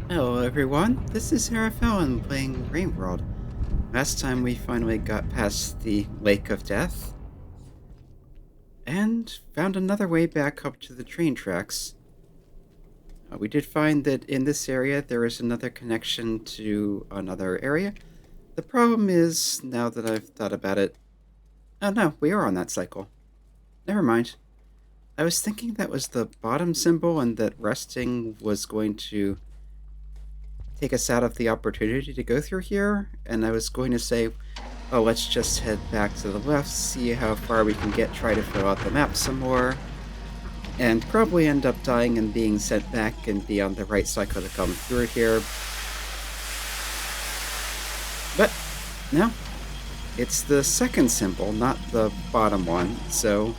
Hello everyone, this is Harafellin playing Rain World. Last time we finally got past the Lake of Death and found another way back up to the train tracks. We did find that in this area there is another connection to another area. The problem is, now that I've thought about it, oh no, we are on that cycle. Never mind. I was thinking that was the bottom symbol and that resting was going to take us out of the opportunity to go through here, and I was going to say, oh, let's just head back to the left, see how far we can get, try to fill out the map some more, and probably end up dying and being sent back and be on the right cycle to come through here. But no, it's the second symbol, not the bottom one, so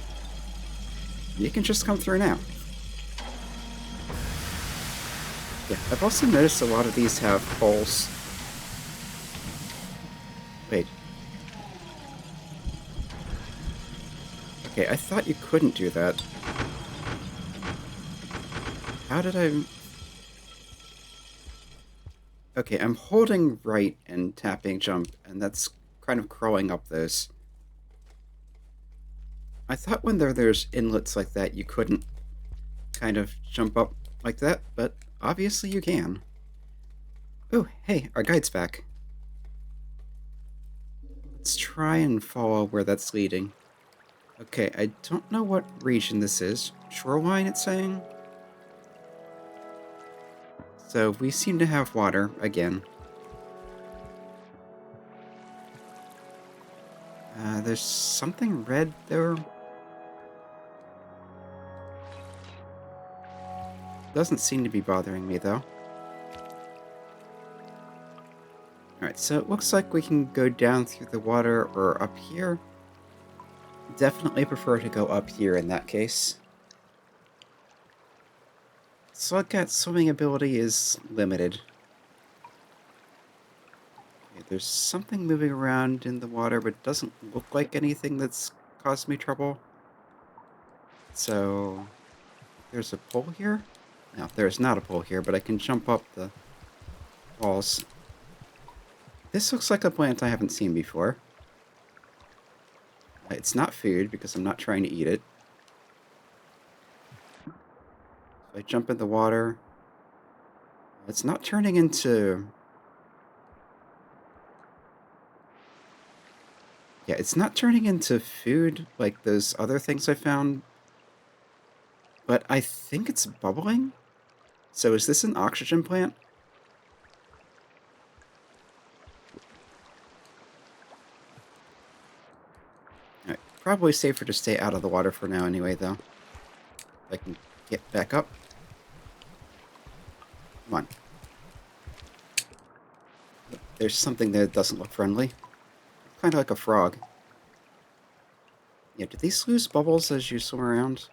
you can just come through now. Yeah, I've also noticed a lot of these have holes. Wait. Okay, I thought you couldn't do that. How did I... Okay, I'm holding right and tapping jump, and that's kind of crawling up those. I thought when there's inlets like that, you couldn't kind of jump up like that, but obviously you can. Oh, hey, our guide's back. Let's try and follow where that's leading. Okay, I don't know what region this is. Shoreline, it's saying? So we seem to have water again. There's something red there. Doesn't seem to be bothering me, though. Alright, so it looks like we can go down through the water or up here. Definitely prefer to go up here in that case. Slugcat's swimming ability is limited. Okay, there's something moving around in the water, but it doesn't look like anything that's caused me trouble. So, there's a pole here? No, there's not a pole here, but I can jump up the walls. This looks like a plant I haven't seen before. It's not food, because I'm not trying to eat it. If I jump in the water, it's not turning into... Yeah, it's not turning into food like those other things I found. But I think it's bubbling? So is this an oxygen plant? Alright, probably safer to stay out of the water for now anyway, though. If I can get back up. Come on. There's something there that doesn't look friendly. Kind of like a frog. Yeah, do these lose bubbles as you swim around?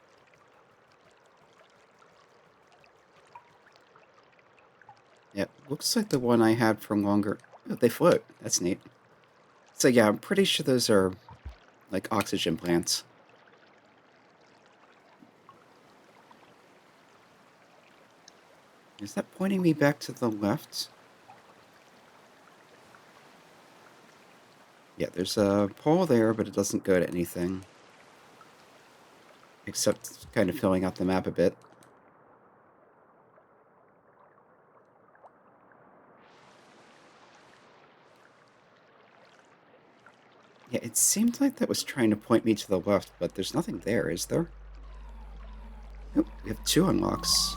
Yeah, looks like the one I had from longer... Oh, they float. That's neat. So yeah, I'm pretty sure those are, like, oxygen plants. Is that pointing me back to the left? Yeah, there's a pole there, but it doesn't go to anything. Except kind of filling out the map a bit. Yeah, it seemed like that was trying to point me to the left, but there's nothing there, is there? Nope, we have 2 unlocks.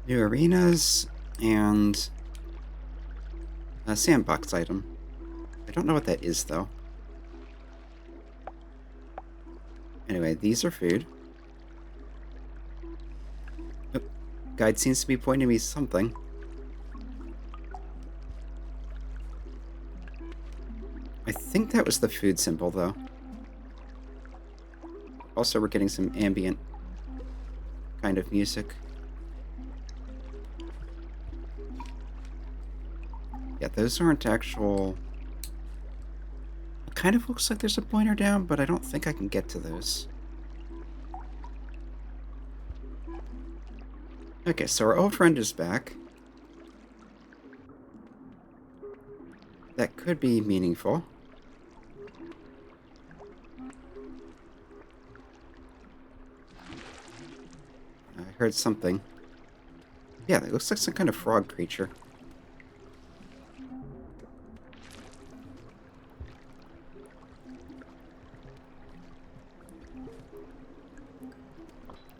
New arenas, and a sandbox item. I don't know what that is, though. Anyway, these are food. Oh, guide seems to be pointing me something. I think that was the food symbol, though. Also, we're getting some ambient kind of music. Yeah, those aren't actual... It kind of looks like there's a pointer down, but I don't think I can get to those. Okay, so our old friend is back. That could be meaningful. I heard something. Yeah, it looks like some kind of frog creature.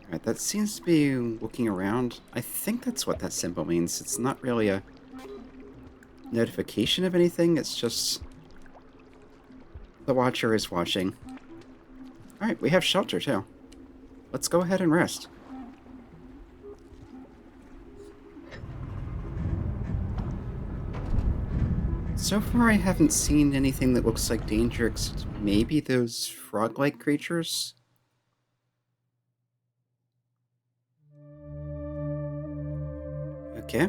Alright, that seems to be looking around. I think that's what that symbol means. It's not really a notification of anything, it's just the watcher is watching. Alright, we have shelter too. Let's go ahead and rest. So far, I haven't seen anything that looks like danger, except maybe those frog-like creatures. Okay.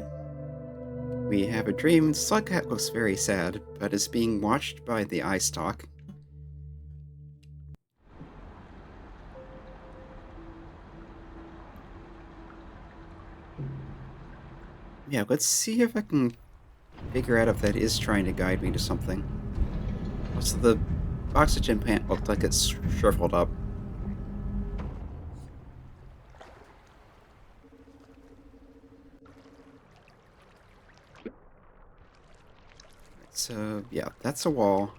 We have a dream. Slugcat looks very sad, but is being watched by the eyestalk. Yeah, let's see if I can figure out if that is trying to guide me to something. Also, the oxygen plant looked like it's shriveled up. So, yeah, that's a wall.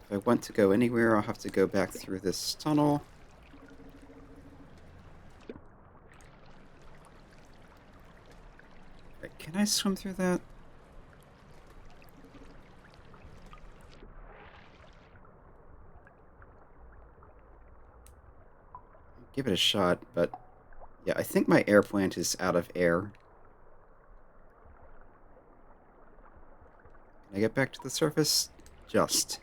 If I want to go anywhere, I'll have to go back through this tunnel. Right, can I swim through that? Give it a shot, but yeah, I think my air plant is out of air. Can I get back to the surface? Just.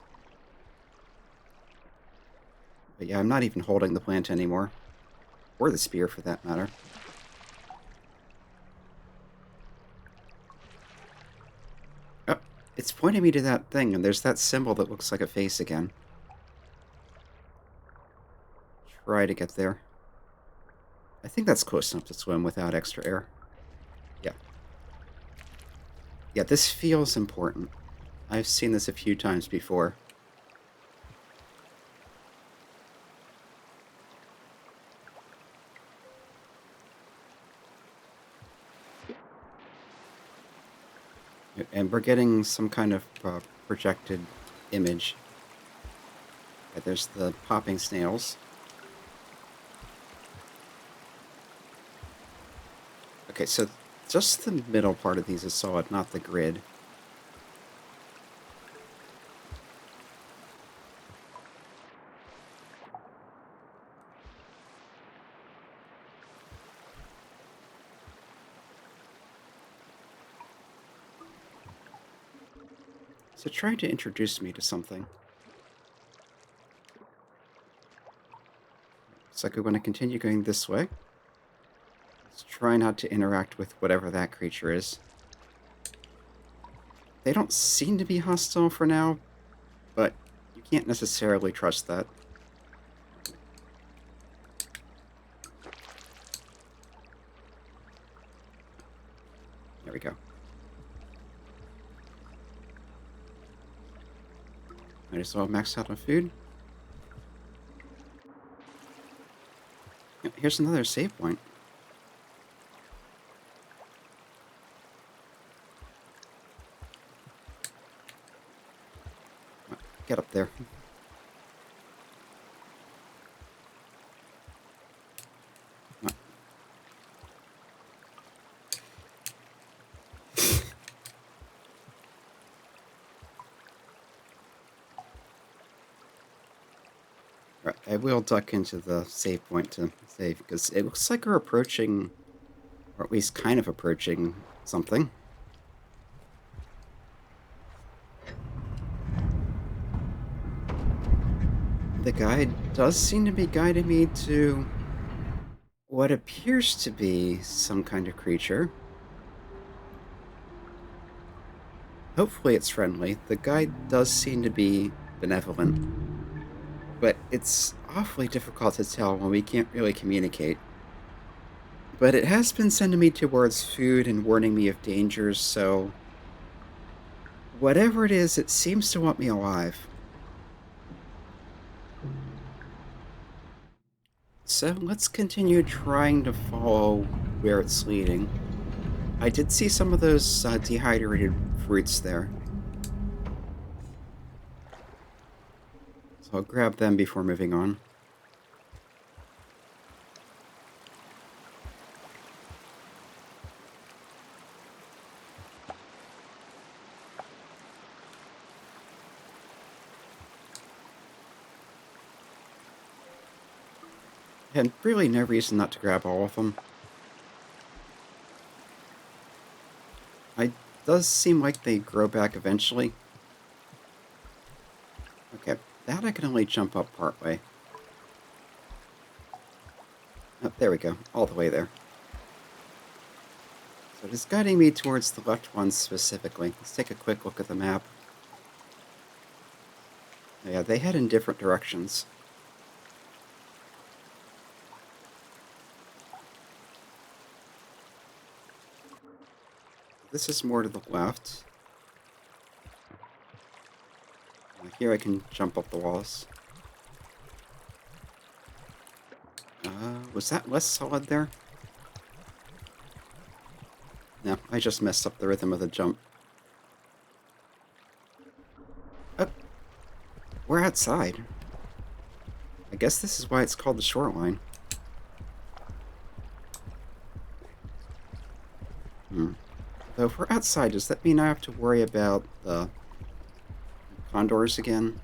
But yeah, I'm not even holding the plant anymore. Or the spear, for that matter. Oh, it's pointing me to that thing, and there's that symbol that looks like a face again. Try to get there. I think that's close enough to swim without extra air. Yeah. Yeah, this feels important. I've seen this a few times before. And we're getting some kind of projected image. Yeah, there's the popping snails. Okay, so just the middle part of these is solid, not the grid. So try to introduce me to something. Looks like we want to continue going this way. Let's try not to interact with whatever that creature is. They don't seem to be hostile for now, but you can't necessarily trust that. There we go. Might as well max out on food. Here's another save point. Get up there. Right, I will duck into the save point to save, because it looks like we're approaching, or at least kind of approaching, something. The guide does seem to be guiding me to what appears to be some kind of creature. Hopefully it's friendly. The guide does seem to be benevolent. but it's awfully difficult to tell when we can't really communicate. But it has been sending me towards food and warning me of dangers, so whatever it is, it seems to want me alive. So let's continue trying to follow where it's leading. I did see some of those dehydrated fruits there, so I'll grab them before moving on. And really no reason not to grab all of them. It does seem like they grow back eventually. Okay, that I can only jump up part way. Oh, there we go, all the way there. So it is guiding me towards the left one specifically. Let's take a quick look at the map. Yeah, they head in different directions. This is more to the left. Here I can jump up the walls. Was that less solid there? No, I just messed up the rhythm of the jump. Oh, we're outside. I guess this is why it's called the shoreline. Though if we're outside, does that mean I have to worry about the condors again?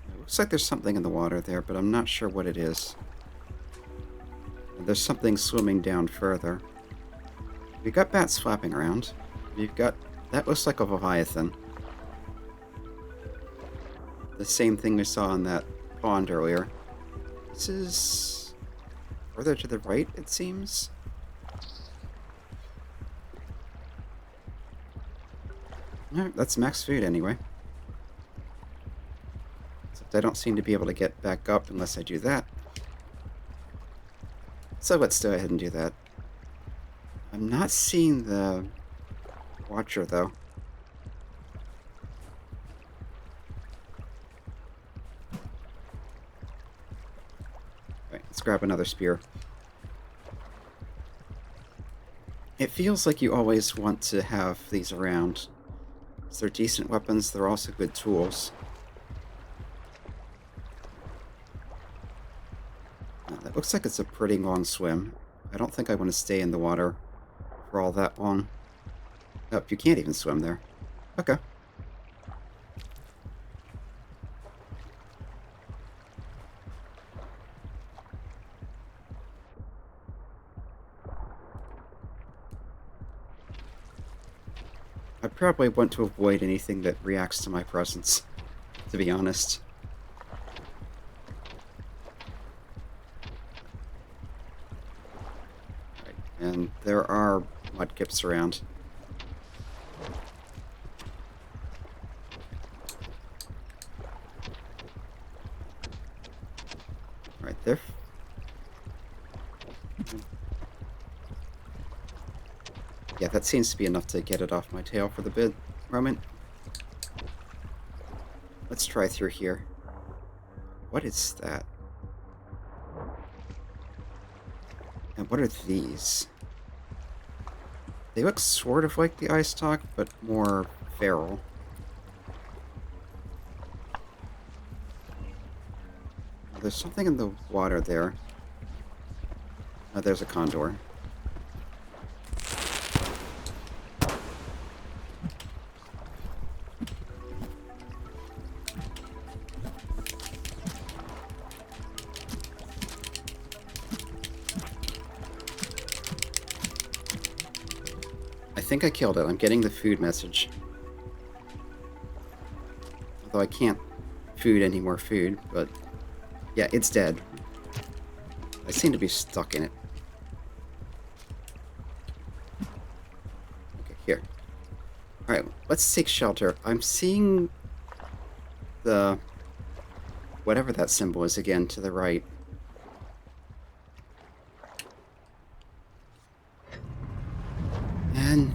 It looks like there's something in the water there, but I'm not sure what it is. There's something swimming down further. We've got bats flapping around. We've got... that looks like a leviathan. The same thing we saw in that pond earlier. This is further to the right, it seems. No, that's max food anyway. Except I don't seem to be able to get back up unless I do that. So let's go ahead and do that. I'm not seeing the watcher, though. Alright, let's grab another spear. It feels like you always want to have these around. They're decent weapons, they're also good tools. That looks like it's a pretty long swim. I don't think I want to stay in the water for all that long. Oh, you can't even swim there. Okay. I probably want to avoid anything that reacts to my presence, to be honest. Right. And there are mudkips around. Right there. Yeah, that seems to be enough to get it off my tail for the moment. Let's try through here. What is that? And what are these? They look sort of like the eyestalk, but more feral. There's something in the water there. Oh, there's a condor. I think I killed it. I'm getting the food message. Although I can't food any more food, but yeah, it's dead. I seem to be stuck in it. Okay, here. Alright, let's take shelter. I'm seeing the whatever that symbol is again to the right. And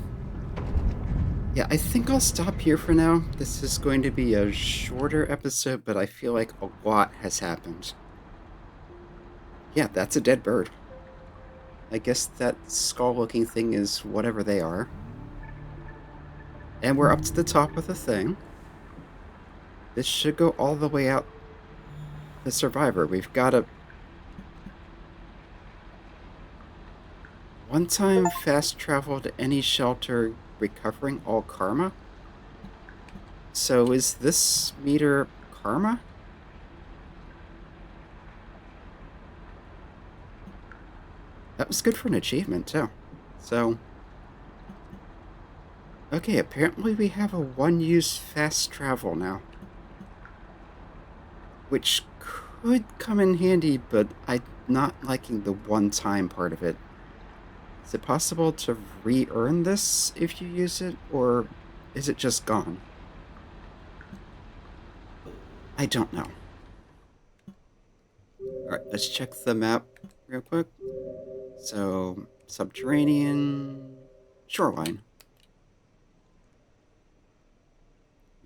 yeah, I think I'll stop here for now. This is going to be a shorter episode, but I feel like a lot has happened. Yeah, that's a dead bird. I guess that skull-looking thing is whatever they are. And we're up to the top of the thing. This should go all the way out the survivor. We've got a one-time fast travel to any shelter, recovering all karma. So is this meter karma? That was good for an achievement, too. So, okay, apparently we have a one-use fast travel now. Which could come in handy, but I'm not liking the one-time part of it. Is it possible to re-earn this if you use it, or is it just gone? I don't know. Alright, let's check the map real quick. So, subterranean, shoreline.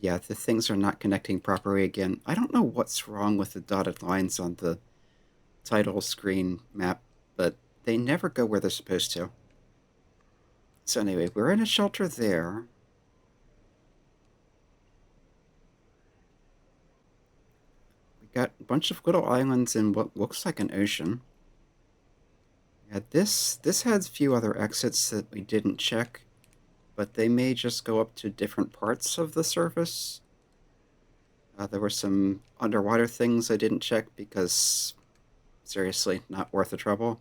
Yeah, the things are not connecting properly again. I don't know what's wrong with the dotted lines on the title screen map, but they never go where they're supposed to. So anyway, we're in a shelter there. We got a bunch of little islands in what looks like an ocean. Yeah, this has a few other exits that we didn't check, but they may just go up to different parts of the surface. There were some underwater things I didn't check because, seriously, not worth the trouble.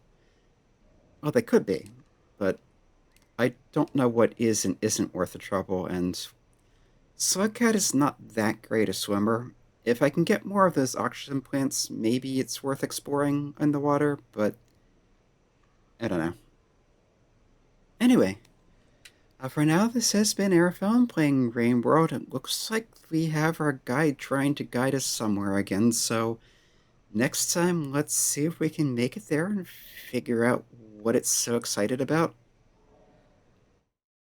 Well, they could be, but I don't know what is and isn't worth the trouble, and Slugcat is not that great a swimmer. If I can get more of those oxygen plants, maybe it's worth exploring in the water, but I don't know. Anyway, for now, this has been Airfilm playing Rain World. It looks like we have our guide trying to guide us somewhere again, so next time, let's see if we can make it there and figure out what it's so excited about.